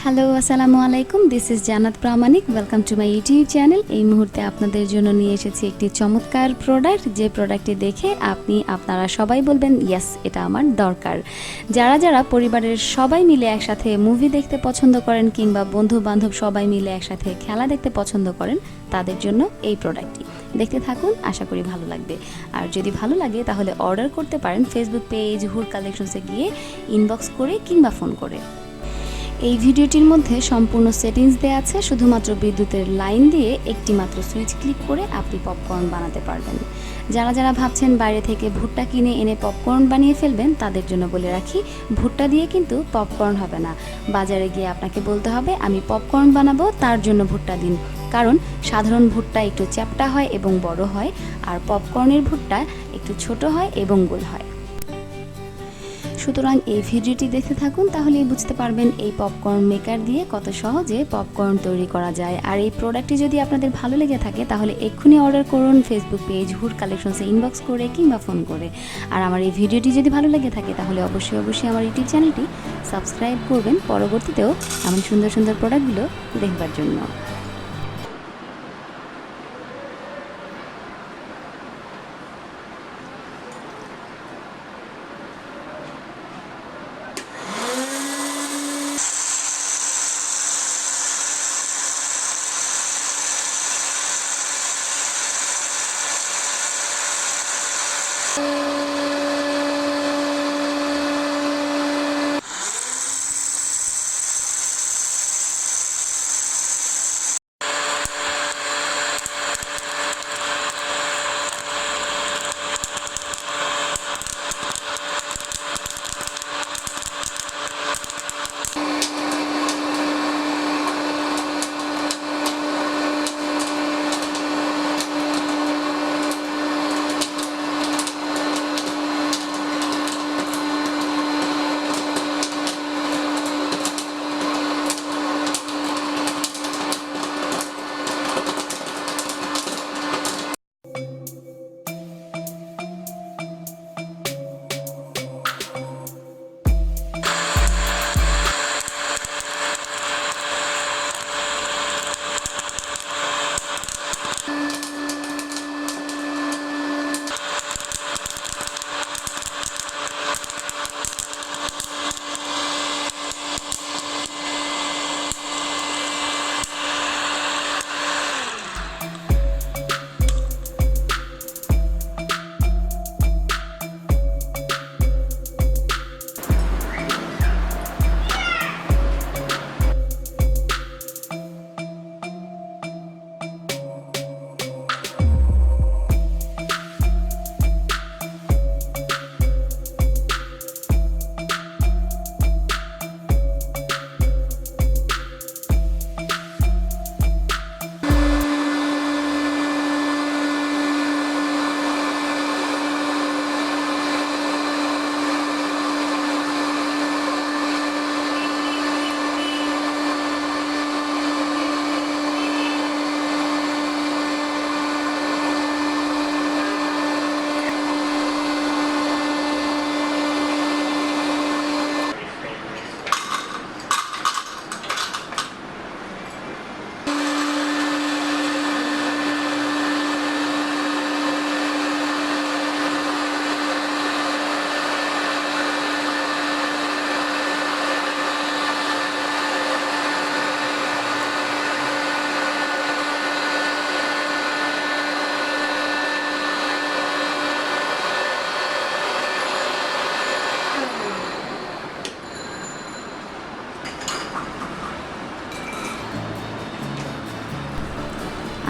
Hello আসসালামু আলাইকুম, this is Jannat Pramanik. Welcome to my YouTube channel. এই মুহূর্তে আপনাদের জন্য নিয়ে এসেছি একটি চমৎকার প্রোডাক্ট, যে প্রোডাক্টটি দেখে আপনারা সবাই বলবেন ইয়েস, এটা আমার দরকার। যারা যারা পরিবারের সবাই মিলে একসাথে মুভি দেখতে পছন্দ করেন কিংবা বন্ধু বান্ধব সবাই মিলে একসাথে খেলা দেখতে পছন্দ করেন, তাদের জন্য এই প্রোডাক্টটি। দেখতে থাকুন, আশা করি ভালো লাগবে। আর যদি ভালো লাগে তাহলে অর্ডার করতে পারেন ফেসবুক পেজ হুর কালেকশনসে গিয়ে ইনবক্স করে কিংবা ফোন করে। এই ভিডিওটির মধ্যে সম্পূর্ণ সেটিংস দেওয়া আছে। শুধুমাত্র বিদ্যুতের লাইন দিয়ে একটি মাত্র সুইচ ক্লিক করে আপনি পপকর্ন বানাতে পারবেন। যারা যারা ভাবছেন বাইরে থেকে ভুট্টা কিনে এনে পপকর্ন বানিয়ে ফেলবেন, তাদের জন্য বলে রাখি, ভুট্টা দিয়ে কিন্তু পপকর্ন হবে না। বাজারে গিয়ে আপনাকে বলতে হবে আমি পপকর্ন বানাবো, তার জন্য ভুট্টা দিন। কারণ সাধারণ ভুট্টা একটু চ্যাপ্টা হয় এবং বড় হয়, আর পপকর্নের ভুট্টা একটু ছোট হয় এবং গোল হয়। সুতরাং এই ভিডিওটি দেখতে থাকুন, তাহলেই বুঝতে পারবেন এই পপকর্ন মেকার দিয়ে কত সহজে পপকর্ন তৈরি করা যায়। আর এই প্রোডাক্টটি যদি আপনাদের ভালো লেগে থাকে তাহলে এক্ষুনি অর্ডার করুন ফেসবুক পেজ হুর কালেকশনসে ইনবক্স করে কিংবা ফোন করে। আর আমার এই ভিডিওটি যদি ভালো লেগে থাকে তাহলে অবশ্যই আমার ইউটিউব চ্যানেলটি সাবস্ক্রাইব করবেন, পরবর্তীতেও এমন সুন্দর সুন্দর প্রোডাক্টগুলো দেখবার জন্য।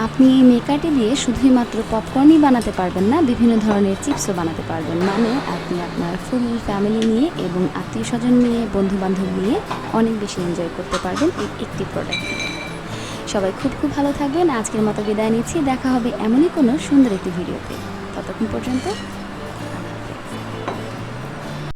আপনি এই মেকারটি দিয়ে শুধুই মাত্র পপকর্নই বানাতে পারবেন না, বিভিন্ন ধরনের চিপসও বানাতে পারবেন। মানে আপনি আপনার ফুল ফ্যামিলি নিয়ে এবং আত্মীয় স্বজন নিয়ে, বন্ধু বান্ধব নিয়ে অনেক বেশি এনজয় করতে পারবেন এই একটি প্রোডাক্ট। সবাই খুব ভালো থাকবেন। আজকের মতো বিদায় নিচ্ছি, দেখা হবে এমনই কোনো সুন্দর একটি ভিডিওতে। ততক্ষণ পর্যন্ত